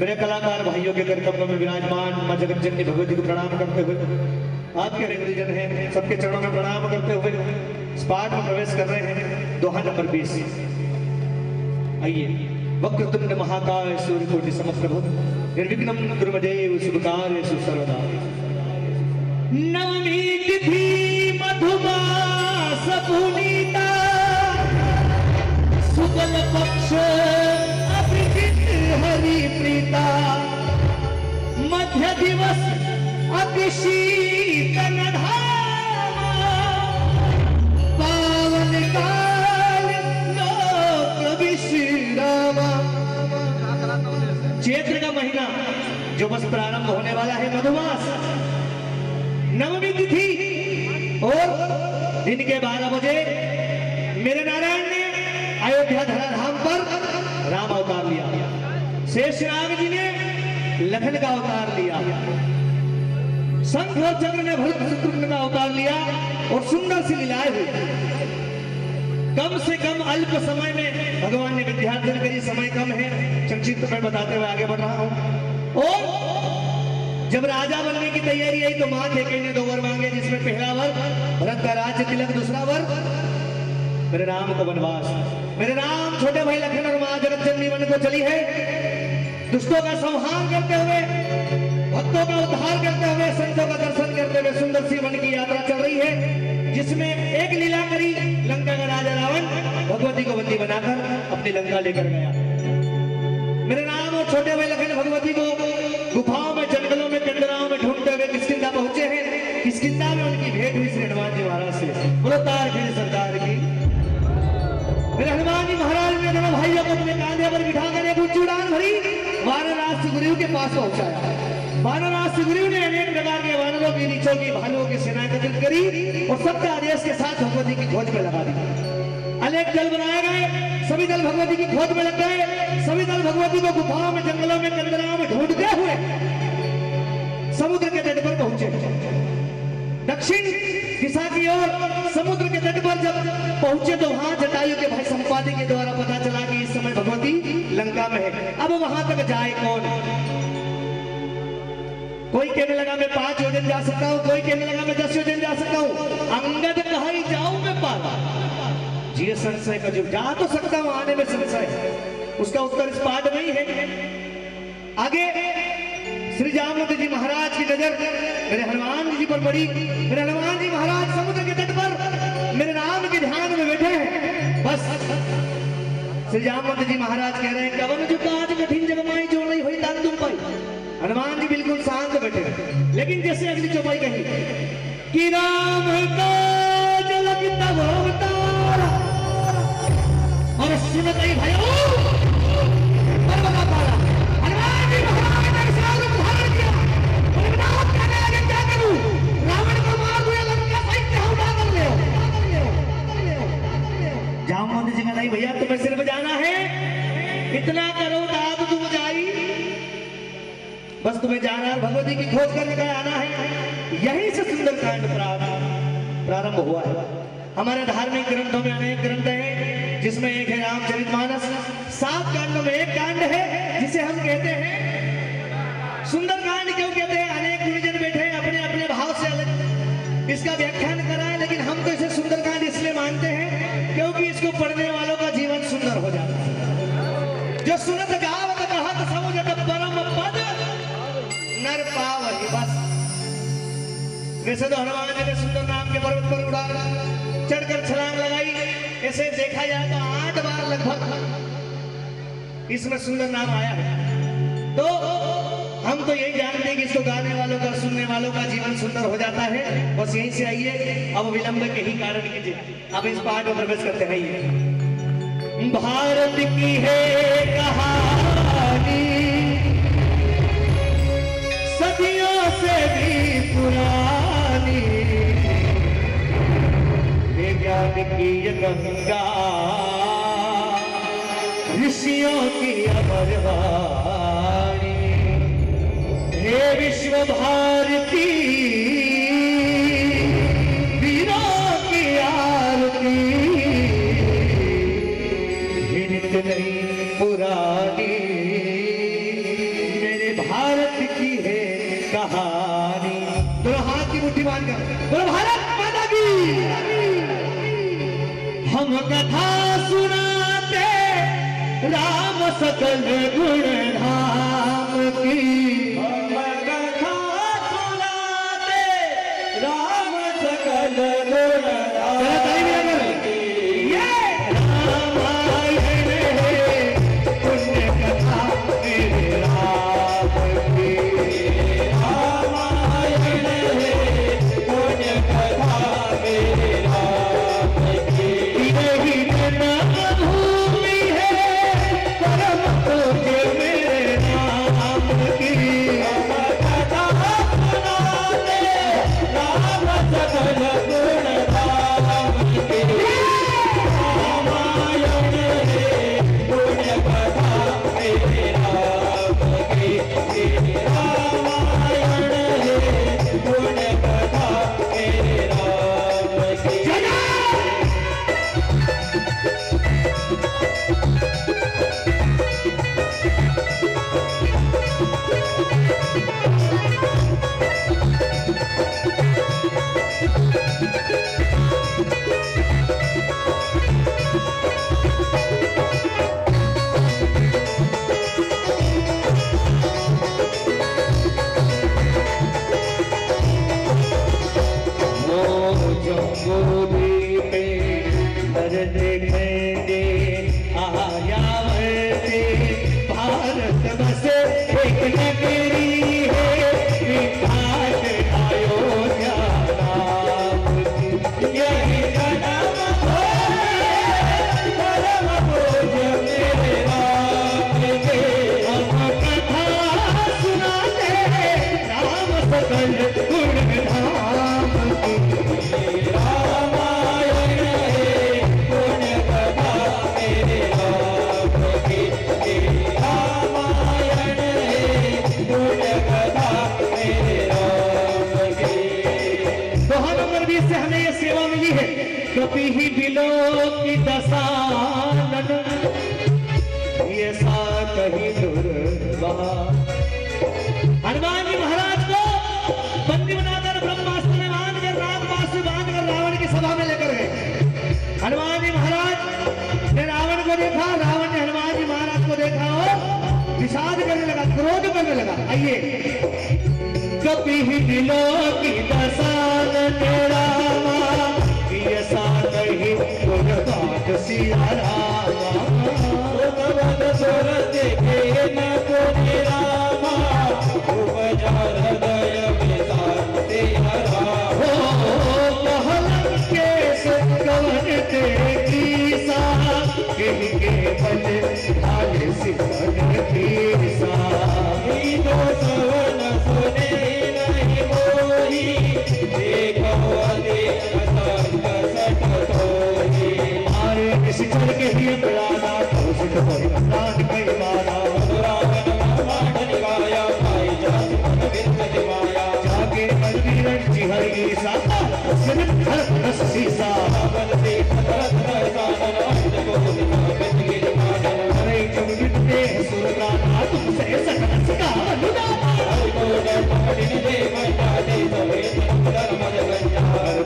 मेरे कलाकार भाइयों के करतब्य में विराजमान मां जगत जननी भगवती को प्रणाम करते हुए, आपके गुरुजन हैं सबके चरणों में प्रणाम करते हुए इस पाठ में प्रवेश कर रहे हैं। दोहा नंबर 20। आइए। वक्रतुंड महाकाय सूर्यकोटि समप्रभ निर्विघ्नं कुरु मे देव शुभकार्येषु सर्वदा। नवमी तिथि मधुमास पुनीता शुक्ल पक्ष अभिजित हरि प्रीता मध्य दिवस अति शीतल धामा पावन काल लोक विश्रामा। चैत्र का महीना जो बस प्रारंभ होने वाला है, मधुमास, नवमी तिथि और दिन के 12 बजे मेरे नारायण ने अयोध्या धराधाम पर राम अवतार लिया, शेष नाग जी ने लखन का अवतार लिया, शंख और चक्र ने भरत शत्रुघ्न का अवतार लिया और सुंदर सी लीलाएं हुई। कम से कम अल्प समय में भगवान ने विद्यार्जन करी। समय कम है, संक्षिप्त में बताते हुए आगे बढ़ रहा हूं। और जब राजा बनने की तैयारी आई तो मां देवी ने 2 वर मांगे, जिसमें पहला वर भरत का राज्य तिलक, दूसरा वर मेरे राम को वनवास। मेरे राम छोटे भाई लखन और मां जगत जननी वन को चली है, दुष्टों का संहार करते हुए, भक्तों का उद्धार करते हुए, संतों का दर्शन करते हुए सुंदर सी वन की यात्रा चल रही है, जिसमें एक लीला करी। लंका का राजा रावण भगवती को बंदी बनाकर अपनी लंका लेकर गया। मेरे राम और छोटे भाई लखन भगवती को गुफाओं में, जंगलों में, कंदराओं में ढूंढते हुए किष्किंधा पहुंचे हैं। किष्किंधा में उनकी भेंट हुई श्री हनुमान जी महाराज से। बोलो तार फिर सरदार की। मेरे हनुमान जी महाराज ने दोनों भाइयों को अपने कांधे पर बिठाकर एक ऊंची उड़ान भरी, वानराज गुरु के पास पहुंचाया। वानराज गुरु ने अनेक प्रकार के वानरों की, नीचों की, भालुओं की सेना एकत्रित करी और सबके आदेश के साथ भगवती की खोज में लगा दी। अनेक दल बनाए गए, सभी दल भगवती की खोज में लग गए। सभी दल भगवती को गुफाओं में, जंगलों में, कंदराओं में ढूंढते हुए समुद्र के तट पर पहुंचे। दक्षिण दिशा की ओर समुद्र के तट पर जब पहुंचे तो वहां जटायु के भाई संपाति के द्वारा पता चला कि इस समय भगवती लंका में है। अब वहां तक जाए कौन? कोई कहने लगा मैं 5 योजन जा सकता हूं, कोई कहने लगा मैं 10 योजन जा सकता हूं। अंगद कहा ही जाऊं मैं पाला। जी संशय का जो जा तो सकता हूं, आने में संशय। उसका उत्तर इस पाठ में ही है। आगे श्री जामवंत जी महाराज की नजर मेरे हनुमान जी पर पड़ी। मेरे हनुमान जी महाराज समुद्र के तट पर मेरे राम के ध्यान में बैठे हैं। बस श्री जामवंत जी महाराज कह रहे हैं, कवन जो काज कठिन जगमाई जो नहीं हुई दान तुम पाई। हनुमान जी बिल्कुल शांत बैठे, लेकिन जैसे अगली चौपाई कही कि राम काज लगता अवतार और सुनत ही भयो पर बता पारा। हनुमान जी महाराज ने विशाल रूप धारण किया। बोले बताओ कहने लगे क्या करूं? रावण को मार दो या लंका सहित उड़ा कर ले। जामवंत जी का नहीं भैया, तुम्हें सिर्फ जाना है, इतना करो दाद तुम जाई, बस तुम्हें जाना है, भगवती की खोज करने का आना है। यहीं से सुंदरकांड प्रारंभ हुआ है। हमारे धार्मिक ग्रंथों में अनेक ग्रंथ हैं, जिसमें एक है रामचरितमानस। 7 कांडों में एक कांड है जिसे हम कहते हैं सुंदरकांड। क्यों कहते हैं? अनेक गुरुजन बैठे हैं, अपने अपने भाव से अलग इसका व्याख्यान कराए, लेकिन हम तो इसे सुंदरकांड इसलिए मानते हैं क्योंकि इसको पढ़ने वालों का जीवन सुंदर हो जाता है। जो सुनत गावत कहत समुझत परम पद नर पावहि। बस वैसे तो हनुमान जी ने सुंदर नाम के पर्वत पर उड़ा चढ़कर छलांग लगाई। ऐसे देखा जाए तो 8 बार लगभग इसमें सुंदर नाम आया है। तो हम तो यही जानते हैं कि इसको गाने वालों का, सुनने वालों का जीवन सुंदर हो जाता है। बस यहीं से आइए, अब विलंब के ही कारण कीजिए। अब इस पाठ में प्रवेश करते हैं। भारत की है कहानी सदियों से भी पुरानी, ज्ञान की ये गंगा ऋषियों की अमर वाणी। हे विश्व भारती वीरों की आरती, हिंद नहीं पुरानी कहानी। दोनों हाथ की मुट्ठी बांधकर बोलो भारत माता की। हम कथा सुनाते राम सकल गुण धाम की। हम कथा सुनाते राम सकल गुण धाम की। ये रामायण है पुण्य कथा मेरे राम की। रामायण है पुण्य कथा मेरे राम की। यही जन्मभूमि है परम पूज्य मेरे राम की। हम कथा सुनाते राम सकल गुण धाम की। रामायण है पुण्य कथा मेरे राम की। रामायण है पुण्य कथा मेरे राम की। जम्बूद्वीप पे नर देखेंगे आयावते। भारत बस एक नगरी है विख्यात अयोध्या नाम की। यही जन्म परम पूज्य मेरे राम के। हम कथा सुनाते राम सकल गुण धाम की। रामायण है पुण्य कथा मेरे राम की। रामायण है पुण्य कथा मेरे राम की। दोहा नंबर 20 से हमें ये सेवा मिली है। कभी ही बिलो की दसानन ये सा कहीं दुर्वा। हनुमान जी महाराज को बंदी बनाकर ब्रह्मास्त्र में बांधकर नागपाश में बांधकर रावण की सभा में लेकर गए। हनुमान जी महाराज ने रावण को देखा, रावण ने हनुमान जी महाराज को देखा और विषाद करने लगा, क्रोध करने लगा। आइए। कभी ही दिलों की दसानन रामा ये सा कहीं दुर्बात सिया रामा। देखे न कोई रामा उपजा हृदय में शांति हरा। महल के सुकवन देखी सा कहीं के बल ढाल सिकन की सा। दो सवन सुने नहीं मोही देखो अदेख सट तोही। मारे किसी चढ़ के ही बड़ाना तो सिख कोई प्राण कई मारा। जाके बलवीरन जी हरि सा सिर धर रस सीसा। हरे चुमिते सुरगाना तुमसे सकल सका अनुदाना।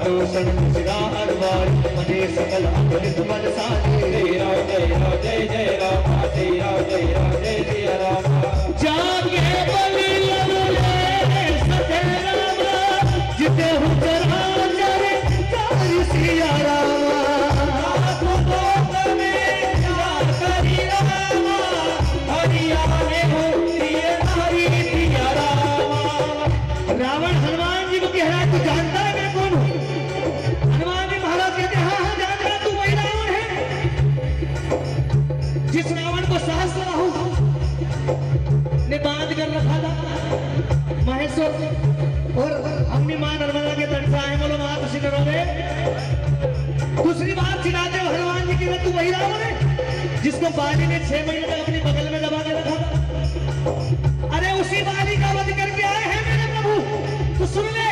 दूषण सिरा हरवार मजे सकल अमृत बल साजे। जय राम जय राम जय जय राम जय राम जय राम जय जय राम। जाके बलि लगे सते राम जिते हूँ चराचर कारी सिया रामा। रावण हनुमान जी को कह रहा है तू जानता है मैं कौन हूँ? हनुमान जी महाराज कहते हैं हाँ जान रहा तू वही रावण है जिस रावण को सहस्त्रबाहु ने बांध कर रखा था महेश्वर और हमने मां नर्मदा के तट से आए। बोलो मां तुझे डरोगे। दूसरी बात चिढ़ाते हो हनुमान जी की तू वही रावण है जिसको बाली ने 6 महीने तक अपने बगल में दबा के रखा था। अरे उसी बाली का वध करके आए हैं मेरे प्रभु। तो सुन ले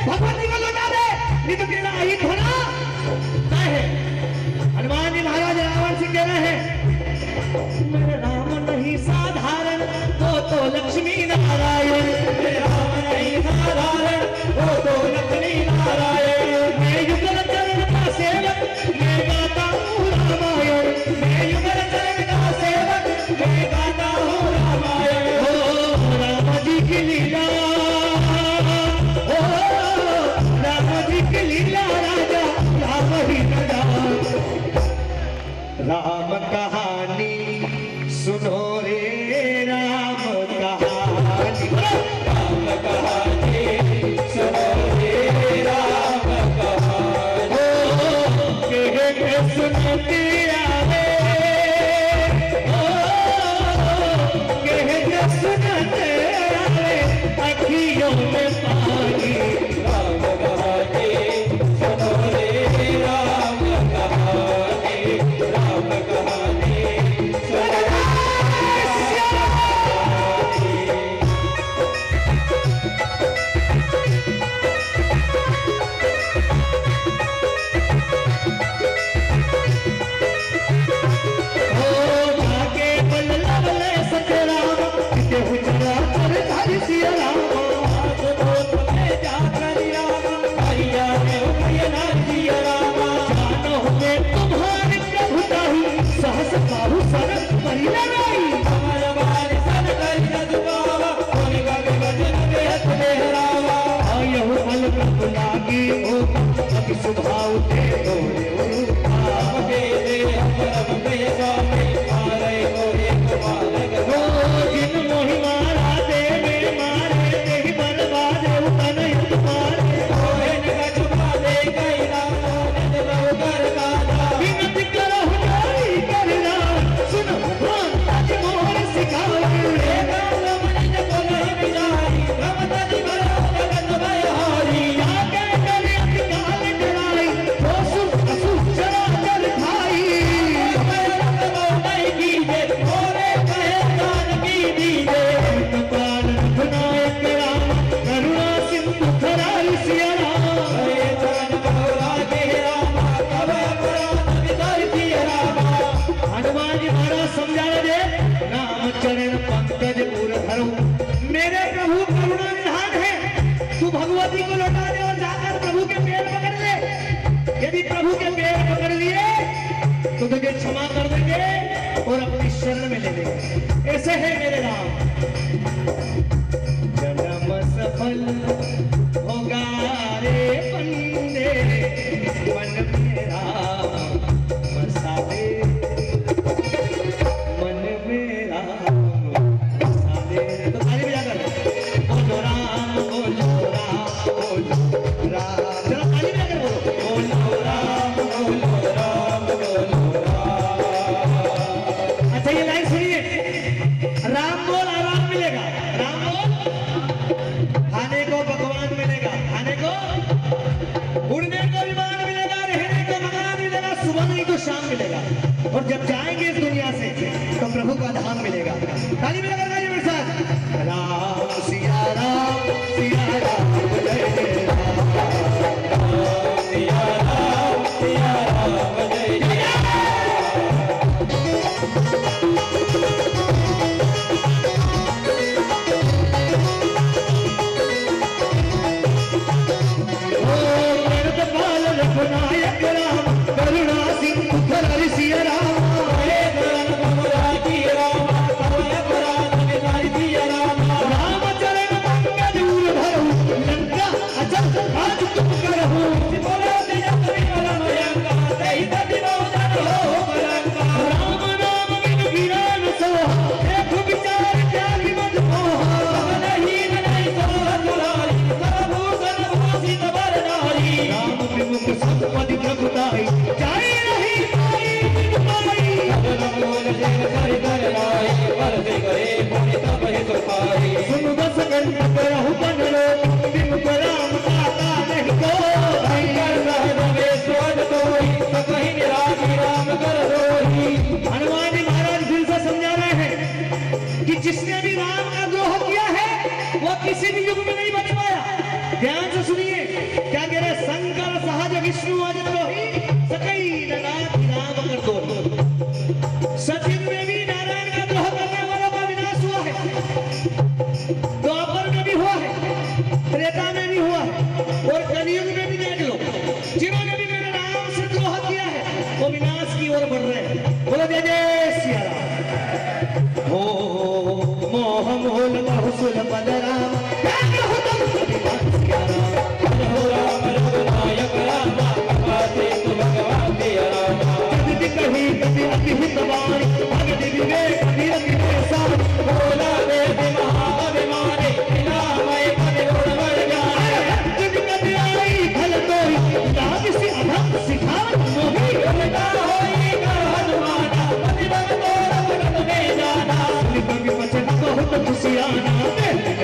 भगवती को लौटा दे नहीं तो तेरा अहित होना तय है। हनुमान जी महाराज रावण से कह रहे हैं मेरे राम नहीं साधारण वो तो लक्ष्मी नारायण। राम नहीं जी को लौटा दे और जाकर प्रभु के पैर पकड़ ले। यदि प्रभु के पैर पकड़ लिए तो तुझे क्षमा कर देंगे और अपनी शरण में ले लेंगे। ऐसे है मेरे राम। जन्म सफल होगा रे बंदे, मन मेरा बसा दे, मन मेरा बसा दे। तो ताली बजाकर बोलो राम, बोलो राम, बोलो राम। चलो ताली बजाकर बोलो, बोलो राम, बोलो राम, बोलो राम। अच्छा ये लाइन सुनिए, राम बोल आराम मिलेगा, राम बोल खाने को पकवान मिलेगा, खाने को उड़ने को विमान मिलेगा, रहने को मकान मिलेगा, सुबह नहीं तो शाम मिलेगा। और जब जाएंगे इस दुनिया से तो प्रभु का धाम मिलेगा। ताली में लगाइए मेरे साथ, राम सिया राम, सिया राम जय जय राम, सिया राम, सिया राम जय जय नायक राम, करुणा सिंधु हरि सिया राम, रामचरण पंकज उर भरऊ, लंका अचल आज तुम करहु, राम नाम बिन वीरान सोहा, एक विचार त्यागी मत मोहा, राम विमुख संपत्ति प्रभुताई, जाई रही पाई बिन पाई, सुन बस कंठ करहु बनलो, विमुख राम दाता नहीं हनुमान जी महाराज फिर से समझा रहे हैं कि जिसने भी राम का द्रोह किया है वो किसी भी युग में नहीं बच पाया। ध्यान से सुनिए क्या कह रहे, शंकर सहज विष्णु अज द्रोही, सकई नाथ राम कर दो। सचिन में भी नारायण का द्रोह करने वालों का विनाश हुआ है, द्वापर में भी हुआ है, त्रेता में भी हुआ है, और कलयुग में भी देख लो, जिन्होंने भी मेरे नाम से द्रोह किया है वो विनाश की ओर बढ़ रहे हैं। बोलो जय जय सिया राम। हो मोह मोल बहुसुल पद राम, क्या कहूं तुम अभिमान सिया राम, हो राम रघुनायक राम, आते तुम भगवान दिया राम, कभी कहीं कभी अति हित वाणी, भगति विवेक कभी अति सारी, बोला वेद महाअभिमानी, नामय पद गुण बढ़ जाए, कभी कभी आई फल कोई, लाभ से अधम सिखावत मोही, उल्टा होई कर हनुमाना, पति बन तो रघुपति में जाना, कभी वचन बहुत खुशियाना,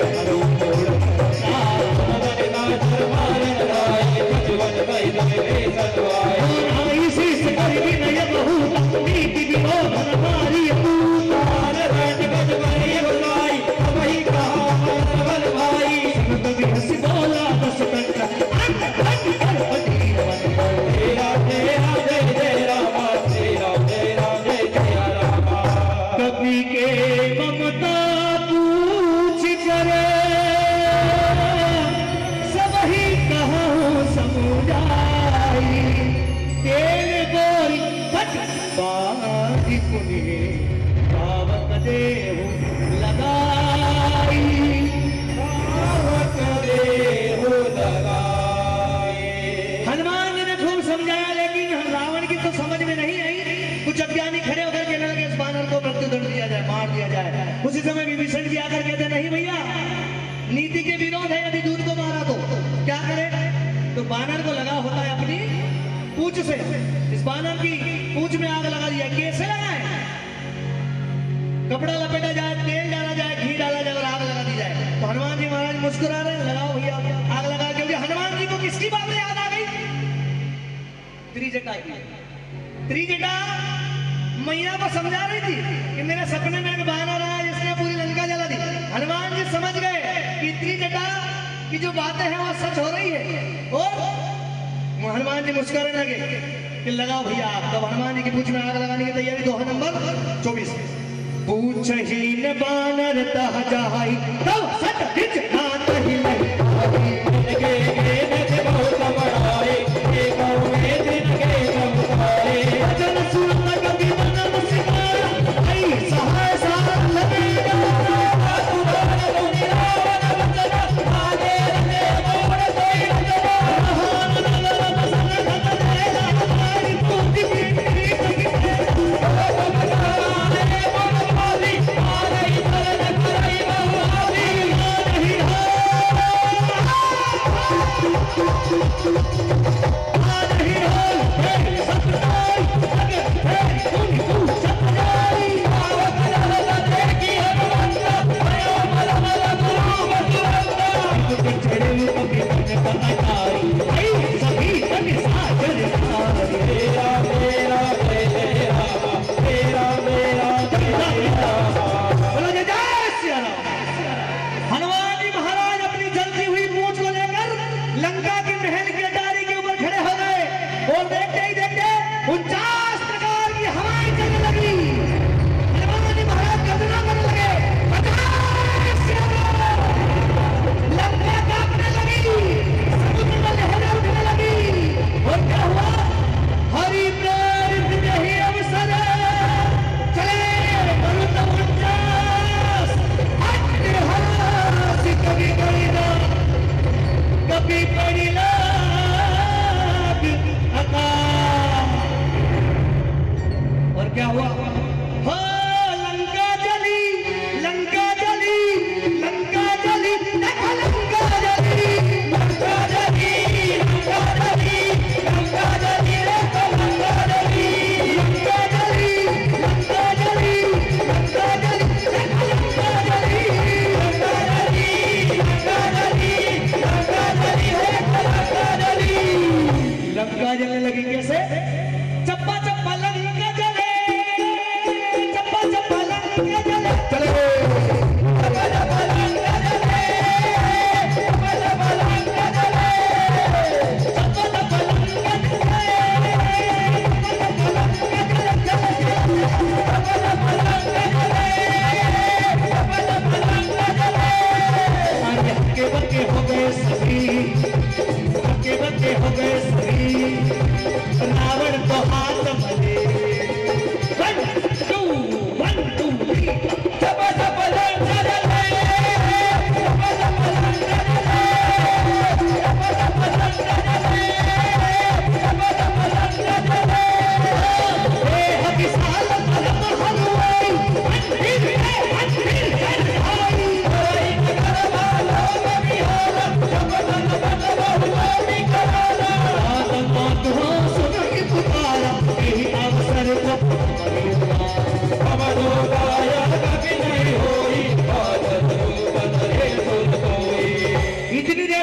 हरो मोड़ इसी से करी विनय बहुत, नीति विमोहन मारी कभी हंसी बोला दस कंठ, कभी के ममता पूछ करे, सब ही कहूँ समुझाई, तेरे गोरी फट बारी पुनि, पावक देहु लगाई, पावक देहु लगाई। हनुमान जी ने खूब समझाया लेकिन रावण की तो समझ में नहीं आई। कुछ अज्ञानी खड़े होकर कहने लगे इस बानर को मृत्युदंड दिया जाए, मार दिया जाए। उसी समय विभीषण जी आकर कहते नहीं भैया, नीति के विरोध है, यदि दूध को मारा तो क्या करे, तो बानर को लगा होता है अपनी पूंछ से, इस बानर की पूंछ में आग लगा दिया। कैसे लगाए, कपड़ा लपेटा जाए, तेल डाला जाए, घी डाला जाए और आग लगा दी जाए। तो हनुमान जी महाराज मुस्कुरा रहे हैं, लगाओ भैया आग लगा, क्योंकि हनुमान जी को किसकी बात याद आ गई, त्रिजटा की। त्रिजटा मैया को समझा रही थी कि मेरे सपने में एक बानर आया जिसने पूरी लंका जला दी। हनुमान जी समझ गए कि त्रिजटा की जो बातें हैं वो सच हो रही है, और हनुमान जी मुस्कुराने लगे कि लगाओ भैया। तब हनुमान जी की पूंछ में आग लगाने की तैयारी। दोहा नंबर 24। पूछहीन बानर तह जाई, तब सत निज हाथ ही लगी,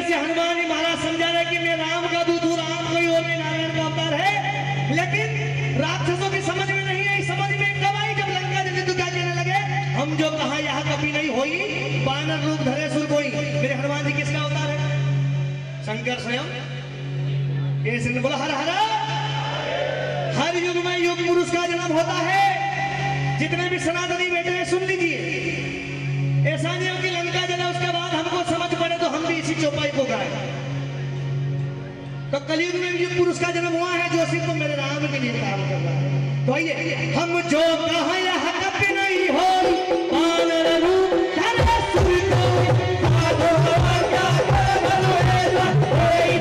से हनुमान जी महाराज समझा रहे कि मैं राम का दूत हूँ, राम कोई और नहीं, नारायण का अवतार है। लेकिन राक्षसों की समझ में नहीं आई। समझ में कब आई? जब लंका जले तो क्या कहने लगे, हम जो कहा यहाँ कभी नहीं होई, बानर रूप धरे सुर कोई। मेरे हनुमान जी किसका अवतार है? शंकर स्वयं। केसरी बोला हर हर। हर युग में युग पुरुष का जन्म होता है। जितने भी सनातनी बेटे हैं सुन लीजिए, ऐसा नहीं हो कि लंका जला उसके बाद हमको समझ पड़े तो हम भी इसी चौपाई को गाए। तो कलयुग में भी युग पुरुष का जन्म हुआ है जो सिर्फ मेरे राम के लिए काम कर रहा है। तो आइए, हम जो कहा यह कभी नहीं हो, बानर रूप धरे सुर कोई, साधो क्या भलो ऐसा कोई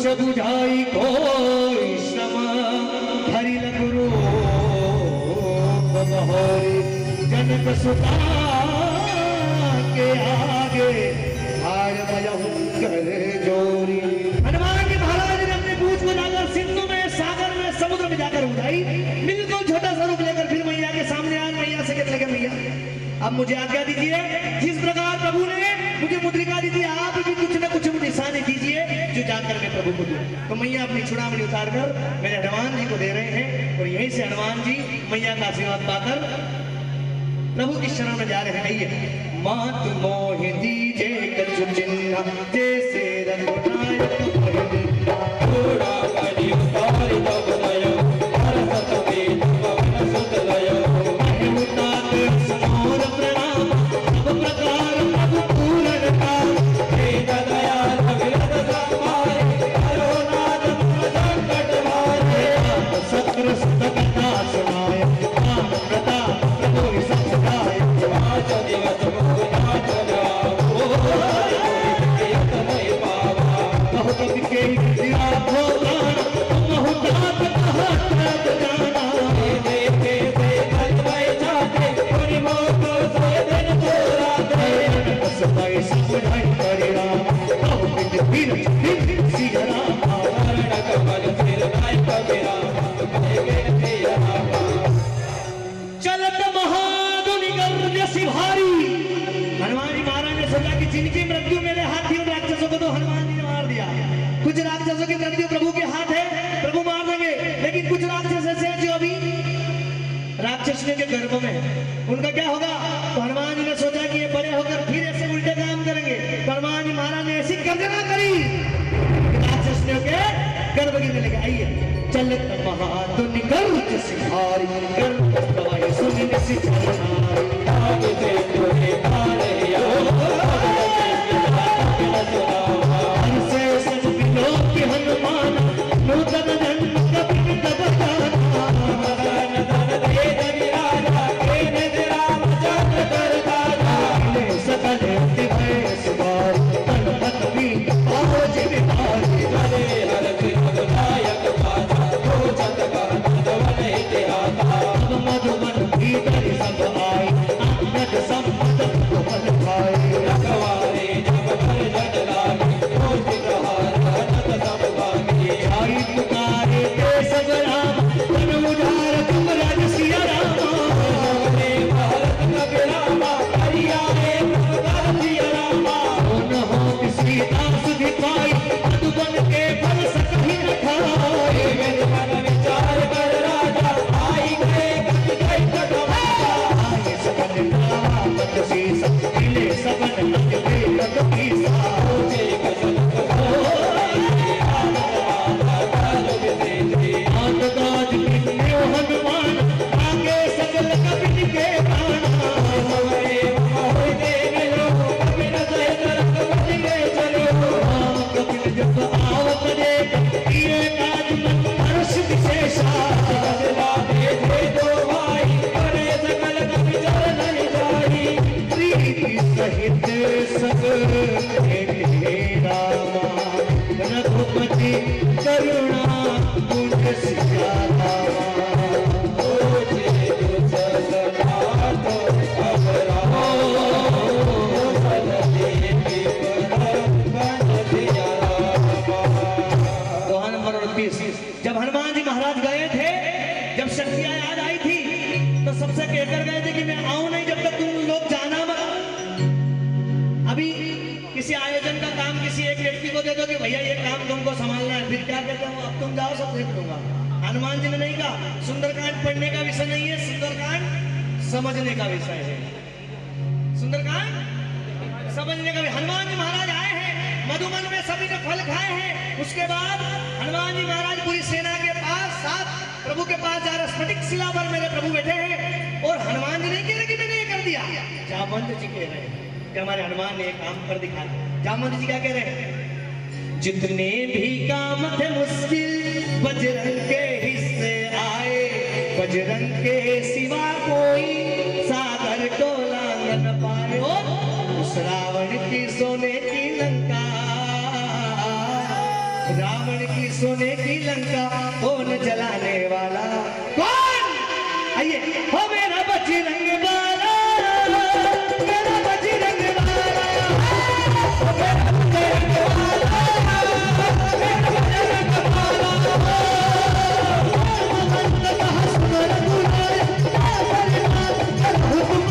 न बुझाई कोई श्रम हरि गुरु जनक सुता के आगे हार करे जोरी। हनुमान जी महाराज ने अपने पूछ को जाकर सिंधु में, सागर में, समुद्र में जाकर उठाई। बिल्कुल छोटा सा रूप लेकर फिर मैया के सामने आए। मैया से कहने लगे, मैया अब मुझे आज्ञा दीजिए, जिस प्रकार प्रभु ने मुझे मुद्रिका दी थी, आप भी कुछ न कुछ निशानी दीजिए जो जाकर मैं प्रभु को दूं। तो मैया अपनी चूड़ामणि उतारकर मेरे हनुमान जी को दे रहे हैं और यहीं से हनुमान जी मैया का आशीर्वाद पाकर प्रभु की शरण में जा रहे हैं। आइए, मात मोह दीजिए कछु चिन्ह जैसे रघुनायक थोड़ा करी उतार तब दया हर सत वेद पवन सुत लय उतार समोर प्रणाम सब प्रकार प्रभु पूर्ण का वेद दया भगत संभारे हरो नाद संकट मारे सत्र सतकथा सुनाय काम प्रताप प्रभु संसदाय पांच दिवस मुखनाथ राम बहुत के दिया भोगान बहुत तात कहत जाना देखे से भय जाते पुनि मोत से दिन तोरा दे बस पाए समझाई करे राम बहुत फिर सिया राम वरण कमल फिर नाय कबीरा के चलत महादुनि गर्ज सिभारी। हनुमान जी महाराज ने सोचा कि जिनकी मृत्यु मेरे हाथ थी उन राक्षसों को तो हनुमान जी ने मार दिया। कुछ राक्षसों की मृत्यु प्रभु के हाथ है, प्रभु मार देंगे। लेकिन कुछ राक्षस ऐसे हैं जो अभी राक्षस के गर्भ में, उनका क्या होगा? तो हनुमान जी ने सोचा कि ये बड़े होकर फिर ऐसे उल्टे काम करेंगे। तो हनुमान जी महाराज ने ऐसी गर्जना करी राक्षस के गर्भ गिरने लगे। आइए, चलत महादुनि गर्ज सिभारी गर्ज सुनिन सिचारी आगे से तुझे पारया हर से सब बिलो की हनुमान नूतन जन्म कभी तब धन दे विराजा के निज राम जन कर दादा ले सकल दिवय सुभार तन पत भी पावज विभारी हरे हर विनायक बाजा हो जत का नंदवन इतिहासा मधुमन भीतर सब आए आनंद संपत कोमल भाई रखवारे जब भर जट लागे रोज प्रहार नत सब भागे आई पुकारे ते सब राम तन उधार तुम राज सिया राम रे भारत कबि रामा हरिया रे प्रभु सिया रामा न हो सीता सुधि पाई मधुबन के फल सकहि न खाए मेरे मन विचार कर राजा आई गए सबन हनुमान आगे सकल कवि के सहित क्या कहते हैं, अब तुम जाओ सब देख लूंगा। हनुमान जी ने नहीं कहा सुंदरकांड पढ़ने का विषय नहीं है, सुंदरकांड समझने का विषय है। सुंदरकांड समझने का। हनुमान जी महाराज आए हैं मधुबन में, सभी ने फल खाए हैं। उसके बाद हनुमान जी महाराज पूरी सेना के पास साथ प्रभु के पास जा रहे, स्फटिक शिला पर मेरे प्रभु बैठे हैं। और हनुमान जी नहीं कह रहे कि मैंने ये कर दिया, जामवंत जी कह रहे हैं कि हमारे हनुमान ने काम कर दिखाया। जामवंत जी क्या कह रहे हैं, जितने भी काम थे मुश्किल बजरंग के हिस्से आए, बजरंग के सिवा कोई सागर को लांग न पाए। उस रावण की सोने की लंका, रावण की सोने की लंका कौन जलाने वाला, कौन? आइए, हो मेरा बजरंग वाला, मेरा बजरंग वाला, हो मेरा बजरंग वाला, मेरा बजरंग वाला। भगवंत कहा सुनर दुलारे, हुक्म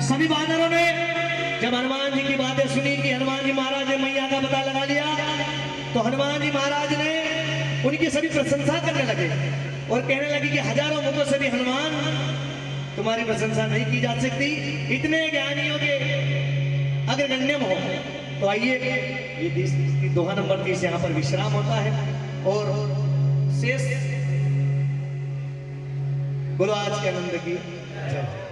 सभी बानरों ने जब हनुमान जी की बातें सुनी कि हनुमान जी महाराज ने मैया का पता लगा लिया, तो हनुमान जी महाराज ने उनकी सभी प्रशंसा करने लगे और कहने लगे कि हजारों मुखों से भी हनुमान तुम्हारी प्रशंसा नहीं की जा सकती, इतने ज्ञानियों के अग्रगण्य हो। तो आइए, ये दोहा नंबर 30 यहाँ पर विश्राम होता है और शेष बोलो आज के आनंद की जय।